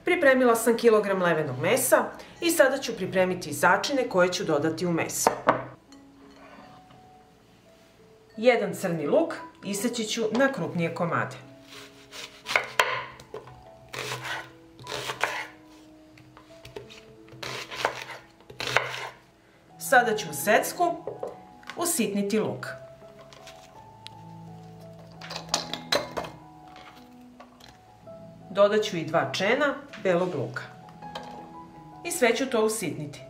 Pripremila sam kilogram levenog mesa i sada ću pripremiti začine koje ću dodati u meso. Jedan crni luk iseći ću na krupnije komade. Sada ću u secku usitniti luk. Dodat ću i 2 čena belog luka. I sve ću to usitniti.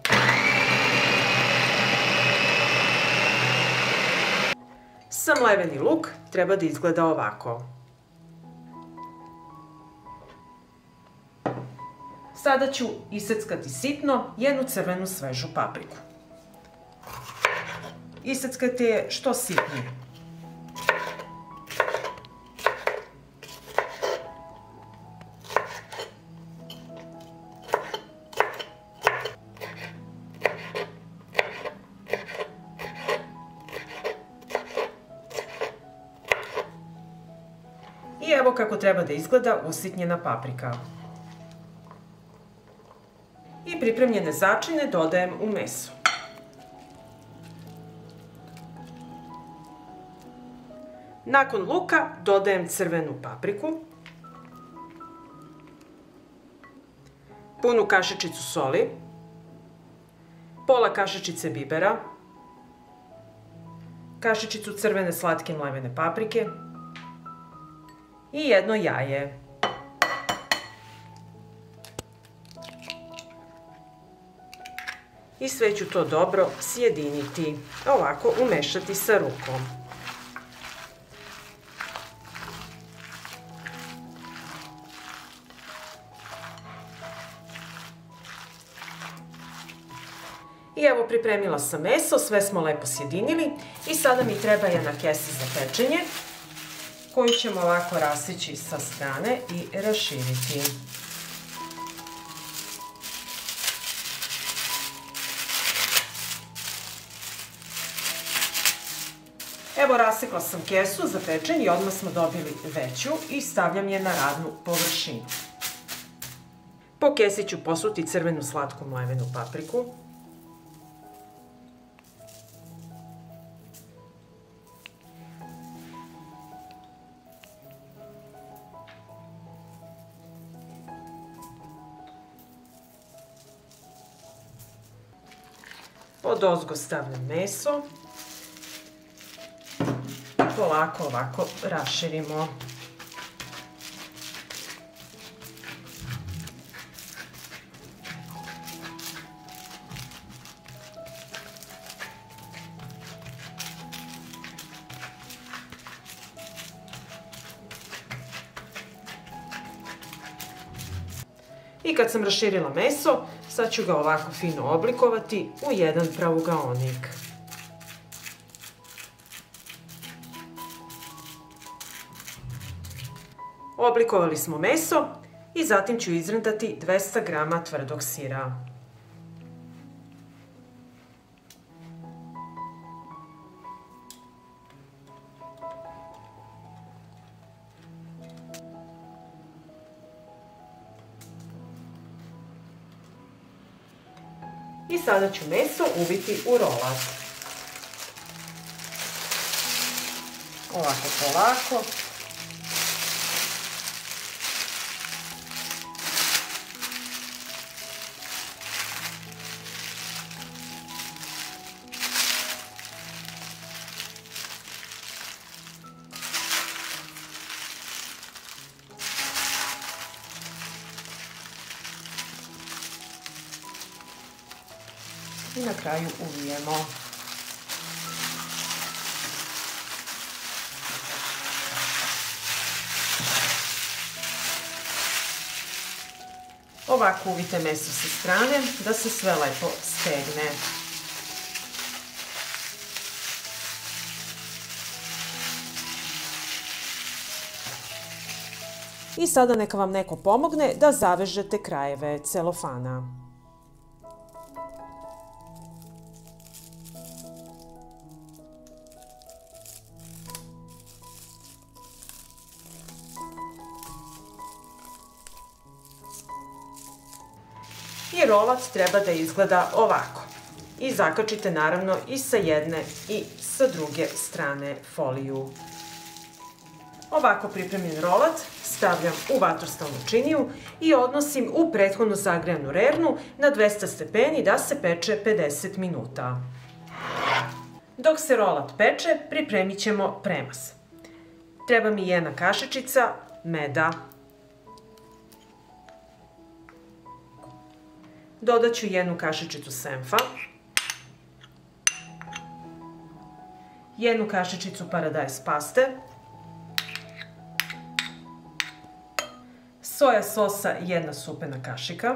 Samleveni luk treba da izgleda ovako. Sada ću iseckati sitno jednu crvenu svežu papriku. Iseckajte je što sitnije. I evo kako treba da izgleda usitnjena paprika. I pripremljene začine dodajem u meso. Nakon luka dodajem crvenu papriku, punu kašičicu soli, pola kašičice bibera, kašičicu crvene slatke mlevene paprike i jedno jaje. I sve ću to dobro sjediniti, ovako umešati sa rukom. I evo pripremila sam meso, sve smo lepo sjedinili i sada mi treba jedna kesa za pečenje koju ćemo ovako raseći sa strane i raširiti. Evo rasekla sam kesu za pečenje i odmah smo dobili veću i stavljam je na radnu površinu. Po kesi ću posuti crvenu slatku mlevenu papriku. Odozgo stavljam meso. Polako ovako raširimo. I kad sam raširila meso, sad ću ga ovako fino oblikovati u jedan pravougaonik. Oblikovali smo meso i zatim ću izrentati 200 grama tvrdog sira. I sada ću meso ubiti u rolat. Ovako polako. I na kraju uvijemo. Ovako uvijte meso sa strane da se sve lepo stegne. I sada neka vam neko pomogne da zavežete krajeve celofana. i rolat treba da izgleda ovako. I zakačite naravno i sa jedne i sa druge strane foliju. Ovako pripremljen rolat stavljam u vatrostalnu činiju i odnosim u prethodno zagrejanu rernu na 200 stepeni da se peče 50 minuta. Dok se rolat peče, pripremit ćemo premaz. Treba mi jedna kašičica meda. Dodat ću jednu kašičicu senfa, jednu kašičicu paradajz paste, soja sosa jedna supena kašika,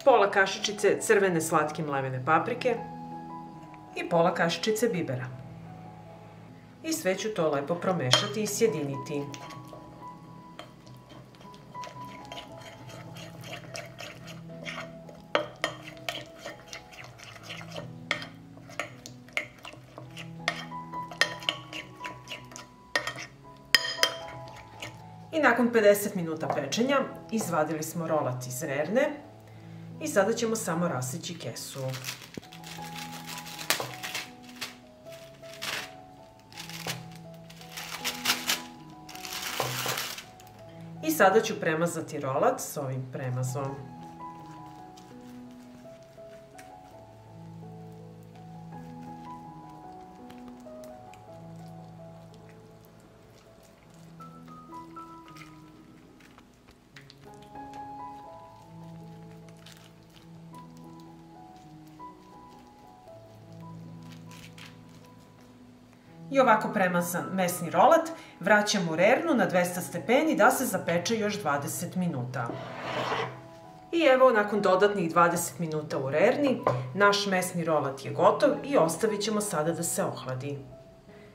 pola kašičice crvene slatke mlevene paprike i pola kašičice bibera. I sve ću to lepo promešati i sjediniti. I nakon 50 minuta pečenja izvadili smo rolat iz rerne i sada ćemo samo raseći kesu. I sada ću premazati rolat s ovim premazom. I ovako premazan mesni rolat vraćam u rernu na 200 stepeni da se zapeče još 20 minuta. I evo, nakon dodatnih 20 minuta u rerni, naš mesni rolat je gotov i ostavit ćemo sada da se ohladi.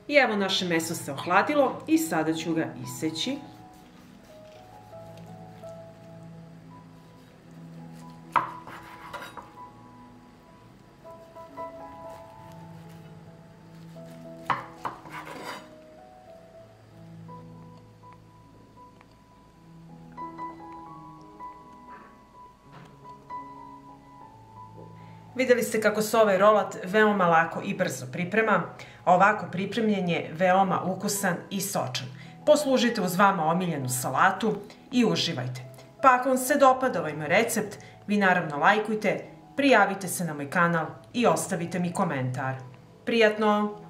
I evo, naše meso se ohladilo i sada ću ga iseći. Videli ste kako se ovaj rolat veoma lako i brzo priprema, a ovako pripremljen je veoma ukusan i sočan. Poslužite uz vama omiljenu salatu i uživajte. Pa ako vam se dopada ovaj moj recept, vi naravno lajkujte, prijavite se na moj kanal i ostavite mi komentar. Prijatno!